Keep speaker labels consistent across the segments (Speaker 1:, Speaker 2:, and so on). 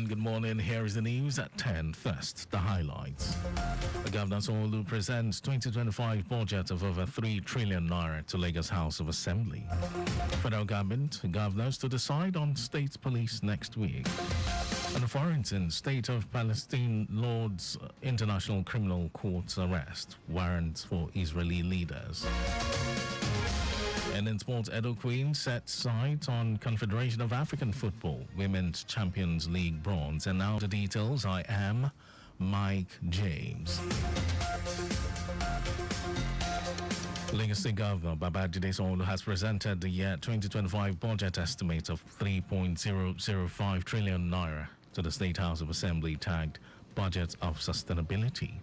Speaker 1: and good morning. Here is the news at 10. First, the highlights. The Governor Sanwo-Olu presents 2025 budget of over 3 trillion naira to Lagos House of Assembly. Federal government governors to decide on state police next week. And the foreign state of Palestine Lord's International Criminal Court's arrest warrants for Israeli leaders. And in sports, Edo Queen set sight on Confederation of African Football Women's Champions League bronze. And now the details. I am Mike James. Lagos State Governor Babajide Sanwo-Olu has presented the year 2025 budget estimate of 3.005 trillion naira to the State House of Assembly, tagged Budget of Sustainability.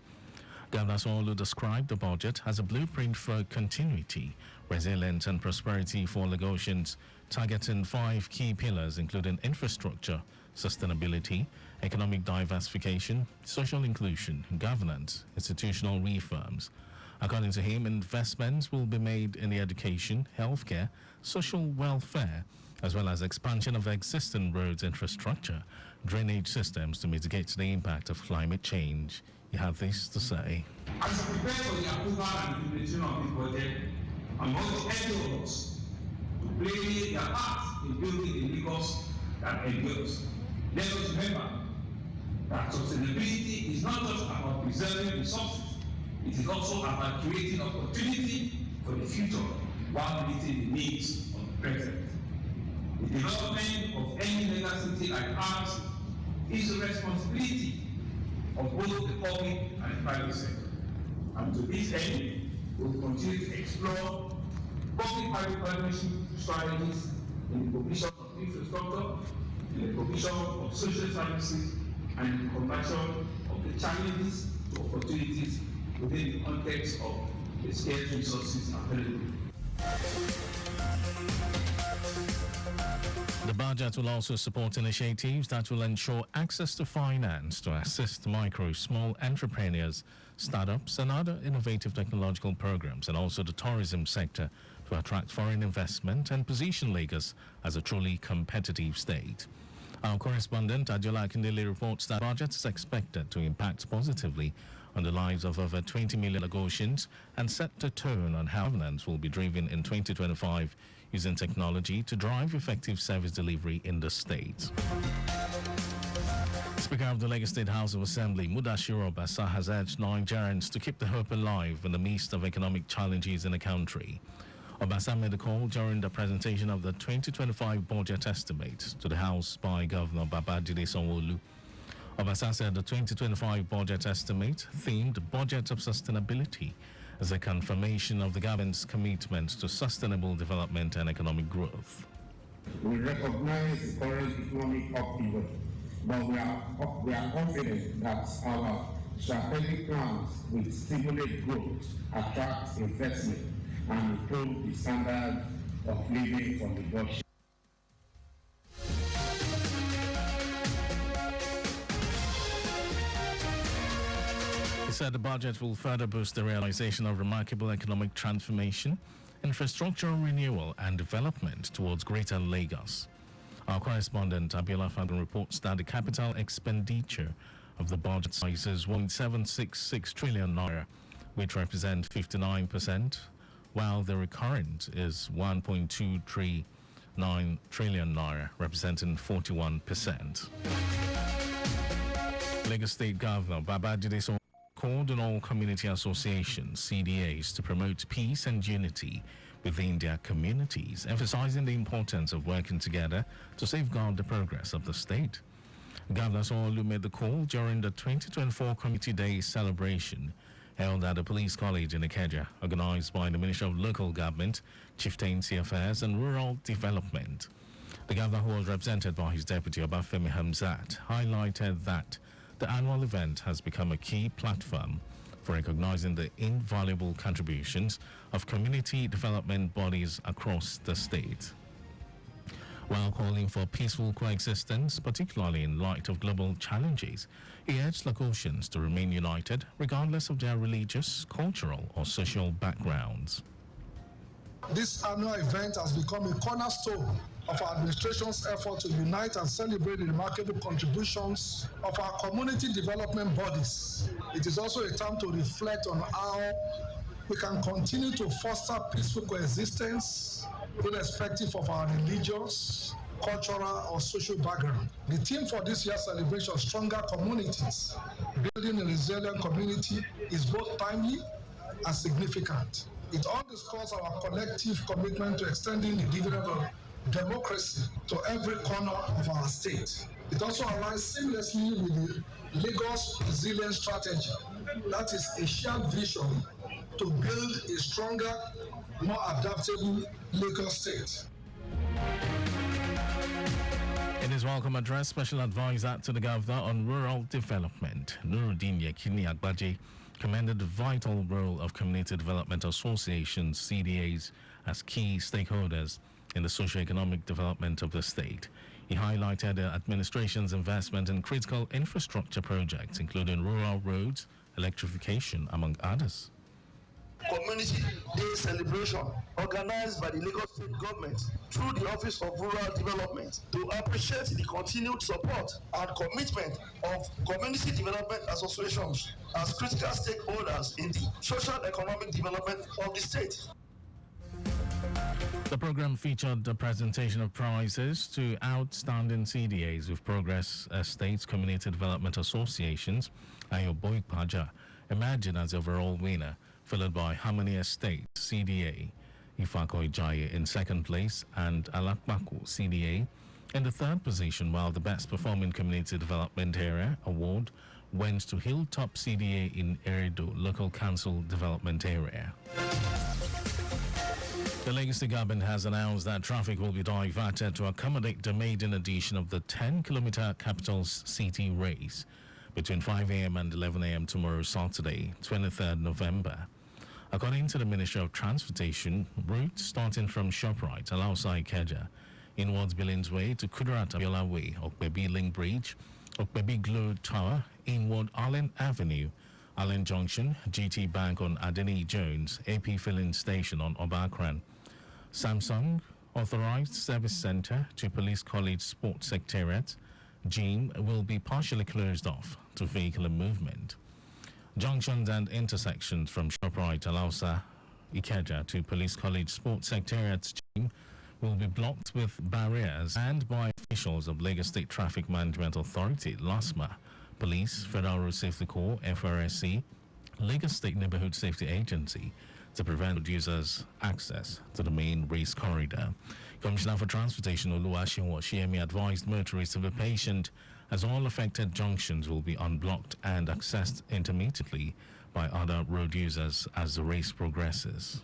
Speaker 1: Governor Sanwo-Olu described the budget as a blueprint for continuity, resilience and prosperity for Lagosians, targeting 5 key pillars including infrastructure, sustainability, economic diversification, social inclusion, governance, institutional reforms. According to him, investments will be made in the education, healthcare, social welfare, as well as expansion of existing roads infrastructure, drainage systems to mitigate the impact of climate change. He had this to say.
Speaker 2: As we prepare for the approval and implementation of this budget, I want every of us to play their part in building a Lagos that endures. Let us remember that sustainability is not just about preserving resources, it is also about creating opportunity for the future while meeting the needs of the present. The development of any megacity like ours is a responsibility of both the public and the private sector. And to this end, we will continue to explore public-private partnership strategies in the provision of infrastructure, in the provision of social services, and in the conversion of the challenges to opportunities within the context of the scarce resources available.
Speaker 1: The budget will also support initiatives that will ensure access to finance to assist micro, small entrepreneurs, startups, and other innovative technological programs, and also the tourism sector to attract foreign investment and position Lagos as a truly competitive state. Our correspondent Ajola Akindele reports that the budget is expected to impact positively on the lives of over 20 million Lagosians and set the tone on how governance will be driven in 2025 using technology to drive effective service delivery in the state. Speaker of the Lagos State House of Assembly, Mudashiru Obasa, has urged Nigerians to keep the hope alive in the midst of economic challenges in the country. Obasa made a call during the presentation of the 2025 budget estimate to the House by Governor Babajide Sanwo-Olu. Obasa said the 2025 budget estimate, themed Budget of Sustainability, is a confirmation of the government's commitment to sustainable development and economic growth.
Speaker 3: We recognize the current economic upheaval, but we are confident that our strategic plans will stimulate growth, attract investment, and improve the standard of living for the budget.
Speaker 1: He said the budget will further boost the realization of remarkable economic transformation, infrastructural renewal, and development towards Greater Lagos. Our correspondent Abiola Fadun reports that the capital expenditure of the budget is 1.766 trillion naira, which represents 59%, while the recurrent is 1.239 trillion naira, representing 41%. Lagos State Governor Babajide Sanwo-Olu called on all community associations, CDAs, to promote peace and unity within their communities, emphasizing the importance of working together to safeguard the progress of the state. Governor Sanwo-Olu made the call during the 2024 Community Day celebration held at the Police College in Ikeja, organized by the Ministry of Local Government, Chieftaincy Affairs and Rural Development. The governor, who was represented by his deputy Obafemi Hamzat, highlighted that the annual event has become a key platform for recognizing the invaluable contributions of community development bodies across the state. While calling for peaceful coexistence, particularly in light of global challenges, he urged Lagosians to remain united regardless of their religious, cultural, or social backgrounds.
Speaker 4: This annual event has become a cornerstone of our administration's effort to unite and celebrate the remarkable contributions of our community development bodies. It is also a time to reflect on how we can continue to foster peaceful coexistence irrespective of our religious, cultural, or social background. The theme for this year's celebration, Stronger Communities, Building a Resilient Community, is both timely and significant. It underscores our collective commitment to extending the dividend of democracy to every corner of our state. It also aligns seamlessly with the Lagos Resilience Strategy, that is a shared vision to build a stronger, more adaptable Lagos state.
Speaker 1: In his welcome address, Special Advisor to the Governor on Rural Development, Nuruddin Yekini Agbaje, commended the vital role of community development associations, CDAs, as key stakeholders in the socio-economic development of the state. He highlighted the administration's investment in critical infrastructure projects, including rural roads, electrification, among others.
Speaker 5: Community Day celebration organized by the Lagos State Government through the Office of Rural Development to appreciate the continued support and commitment of community development associations as critical stakeholders in the social and economic development of the state.
Speaker 1: The program featured the presentation of prizes to outstanding CDAs with Progress Estates Community Development Associations. Ayo Boykpaja emerged as the overall winner, followed by Harmony Estates CDA, Ifako Ijaye in second place, and Alakbaku CDA in the third position, while the Best Performing Community Development Area award went to Hilltop CDA in Eredo Local Council Development Area. The Lagos State Government has announced that traffic will be diverted to accommodate the maiden edition of the 10-kilometer Capital City Race between 5 a.m. and 11 a.m. tomorrow, Saturday, 23rd November. According to the Ministry of Transportation, routes starting from ShopRite, Alausa Ikeja, inwards Billings Way to Kudirat Abiola Way, Okpebi Link Bridge, Okpebi Glow Tower, inward Allen Avenue, Allen Junction, GT Bank on Adeni Jones, AP Filling Station on Obakran, Samsung Authorized Service Center to Police College Sports Secretariat, GEAM will be partially closed off to vehicular movement. Junctions and intersections from ShopRite, Alausa, Ikeja to Police College Sports Secretariat, GEAM will be blocked with barriers and by officials of Lagos State Traffic Management Authority, LASMA, Police, Federal Road Safety Corps, FRSC, Lagos State Neighborhood Safety Agency, to prevent users' access to the main race corridor. Commissioner for Transportation Oluwaseun Washiemi advised motorists to be patient as all affected junctions will be unblocked and accessed intermittently by other road users as the race progresses.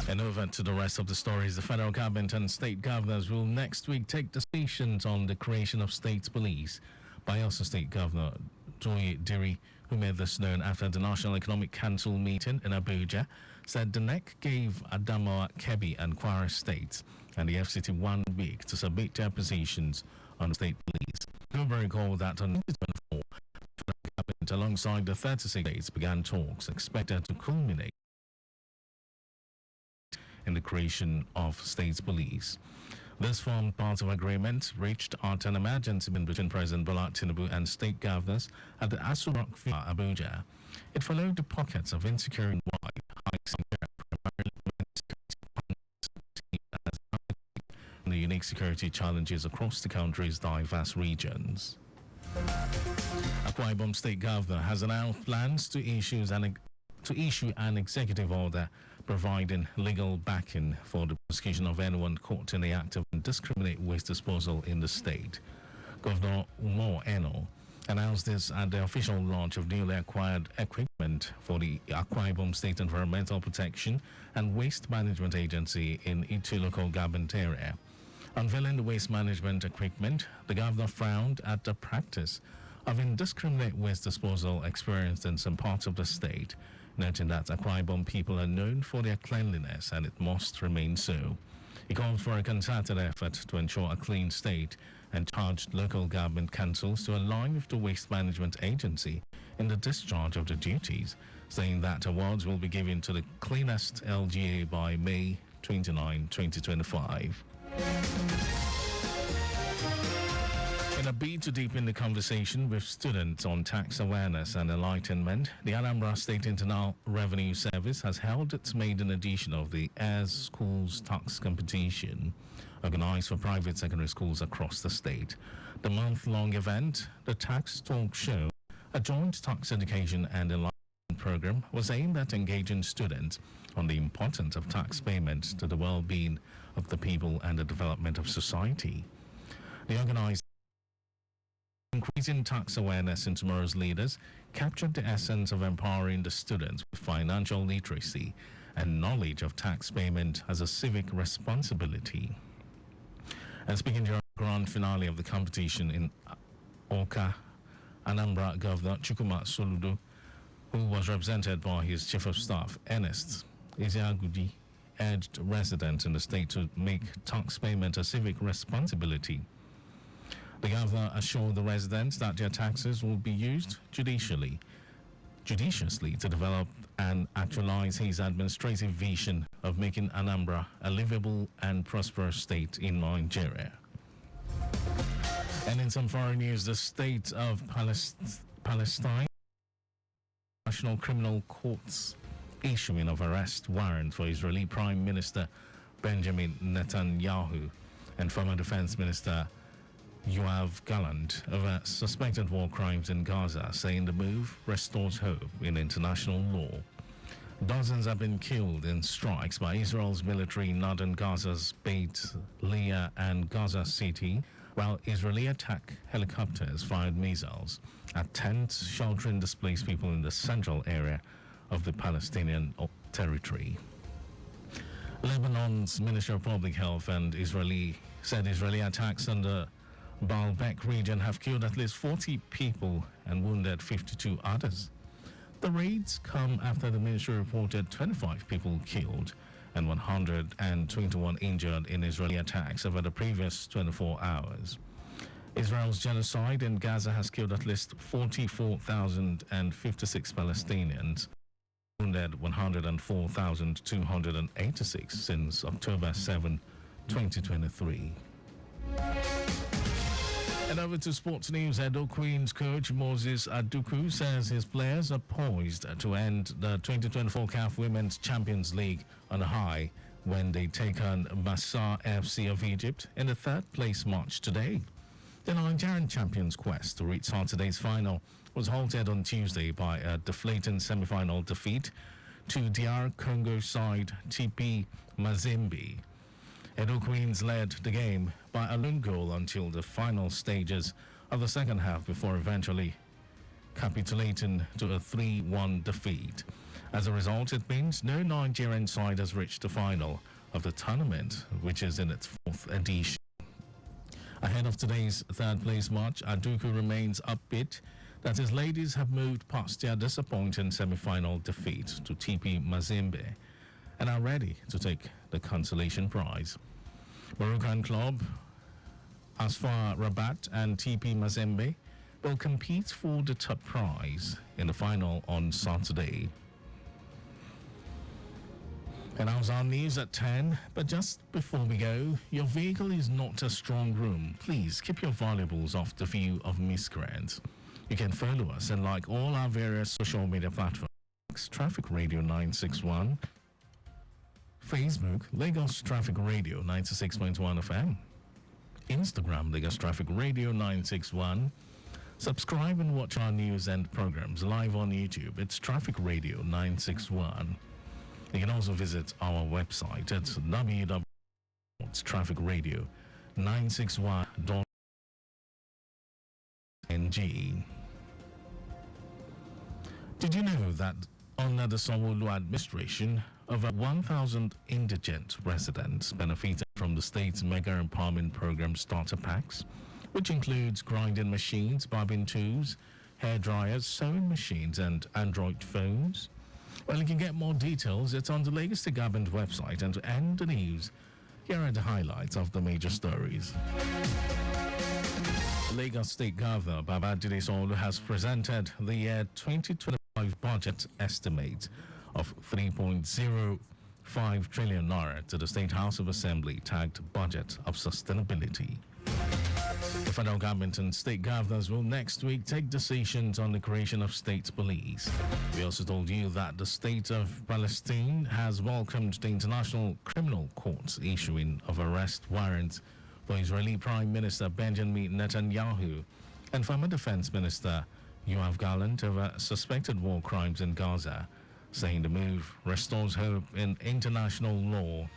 Speaker 1: And over to the rest of the stories. The federal government and state governors will next week take decisions on the creation of state police. Bayelsa State Governor Joy Diri, who made this known after the National Economic Council meeting in Abuja, said the NEC gave Adamawa, Kebbi and Kwara states and the FCT 1 week to submit their positions on state police. You'll recall that on 2024, the federal government alongside the 36 states began talks expected to culminate in the creation of state police. This formed part of agreement reached at an emergency meeting between President Bola Tinubu and state governors at the Aso Rock Villa, Abuja. It followed the pockets of insecurity wide hikes in primarily and the unique security challenges across the country's diverse regions. Akwa Ibom State Governor has announced plans to issue an executive order providing legal backing for the prosecution of anyone caught in the act of indiscriminate waste disposal in the state. Governor Umo Eno announced this at the official launch of newly acquired equipment for the Akwa Ibom State Environmental Protection and Waste Management Agency in Itu local government area. Unveiling the waste management equipment, the governor frowned at the practice of indiscriminate waste disposal experienced in some parts of the state. noting that Akwa Ibom people are known for their cleanliness and it must remain so. He called for a concerted effort to ensure a clean state and charged local government councils to align with the Waste Management Agency in the discharge of the duties, saying that awards will be given to the cleanest LGA by May 29, 2025. In a bid to deepen the conversation with students on tax awareness and enlightenment, the Anambra State Internal Revenue Service has held its maiden edition of the Heirs Schools Tax Competition, organized for private secondary schools across the state. The month-long event, the Tax Talk Show, a joint tax education and enlightenment program, was aimed at engaging students on the importance of tax payment to the well-being of the people and the development of society. The organized Increasing tax awareness in tomorrow's leaders captured the essence of empowering the students with financial literacy and knowledge of tax payment as a civic responsibility. And speaking during the grand finale of the competition in Oka, Anambra Governor Chukwuma Soludo, who was represented by his Chief of Staff, Ernest Ezeagudi, urged residents in the state to make tax payment a civic responsibility. The governor assured the residents that their taxes will be used judiciously to develop and actualize his administrative vision of making Anambra a livable and prosperous state in Nigeria. And in some foreign news, the state of Palestine, National Criminal Court's issuing of arrest warrant for Israeli Prime Minister Benjamin Netanyahu and former Defense Minister Yoav Gallant over suspected war crimes in Gaza, saying the move restores hope in international law. Dozens have been killed in strikes by Israel's military in northern Gaza's Beit Leah and Gaza City, while Israeli attack helicopters fired missiles at tents sheltering displaced people in the central area of the Palestinian territory. Lebanon's Ministry of Public Health and said Israeli attacks on the Baalbek region have killed at least 40 people and wounded 52 others. The raids come after the ministry reported 25 people killed and 121 injured in Israeli attacks over the previous 24 hours. Israel's genocide in Gaza has killed at least 44,056 Palestinians, wounded 104,286 since October 7, 2023. And over to sports news. Edo Queens coach Moses Aduku says his players are poised to end the 2024 CAF Women's Champions League on a high when they take on Massar FC of Egypt in the third-place match today. The Nigerian champions' quest to reach Saturday's final was halted on Tuesday by a deflating semi-final defeat to DR Congo side TP Mazembe. Edo Queens led the game by a lone goal until the final stages of the second half before eventually capitulating to a 3-1 defeat. As a result, it means no Nigerian side has reached the final of the tournament, which is in its fourth edition. Ahead of today's third-place match, Aduku remains upbeat that his ladies have moved past their disappointing semi-final defeat to TP Mazembe and are ready to take the consolation prize. Moroccan club Asfar Rabat and TP Mazembe will compete for the top prize in the final on Saturday. And that was our news at 10. But just before we go, your vehicle is not a strong room. Please keep your valuables off the view of miscreants. You can follow us and like all our various social media platforms. Traffic Radio 961. Facebook, Lagos Traffic Radio 96.1 FM. Instagram, Lagos Traffic Radio 961. Subscribe and watch our news and programs live on YouTube. It's Traffic Radio 961. You can also visit our website at www.trafficradio961.ng. Did you know that under the Sanwo-Olu administration, over 1,000 indigent residents benefited from the state's mega empowerment program starter packs, which includes grinding machines, barbing tools, hair dryers, sewing machines, and Android phones? Well, you can get more details. It's on the Lagos State Government website. And to end the news, here are the highlights of the major stories. Lagos State Governor Babajide Sanwo-Olu has presented the year 2025 budget estimate of 3.05 trillion naira to the State House of Assembly, tagged Budget of Sustainability. The federal government and state governors will next week take decisions on the creation of state police. We also told you that the state of Palestine has welcomed the International Criminal Court's issuing of arrest warrants for Israeli Prime Minister Benjamin Netanyahu and former Defense Minister Yoav Gallant over suspected war crimes in Gaza, saying the move restores hope in international law.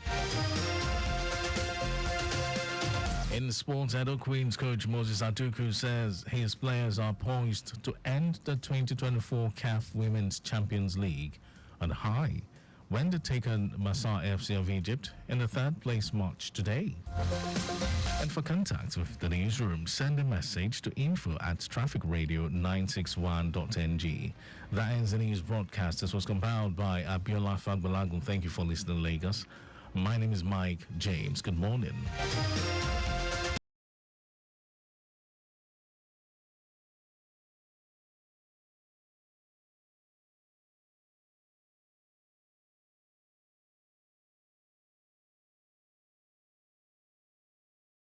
Speaker 1: In sports, Edo Queens coach Moses Atuku says his players are poised to end the 2024 CAF Women's Champions League on high when they take on Massa FC of Egypt in the third-place match today. And for contact with the newsroom, send a message to info@trafficradio961.ng. That ends the news broadcast. This was compiled by Abiola Fagbalagun. Thank you for listening, Lagos. My name is Mike James. Good morning.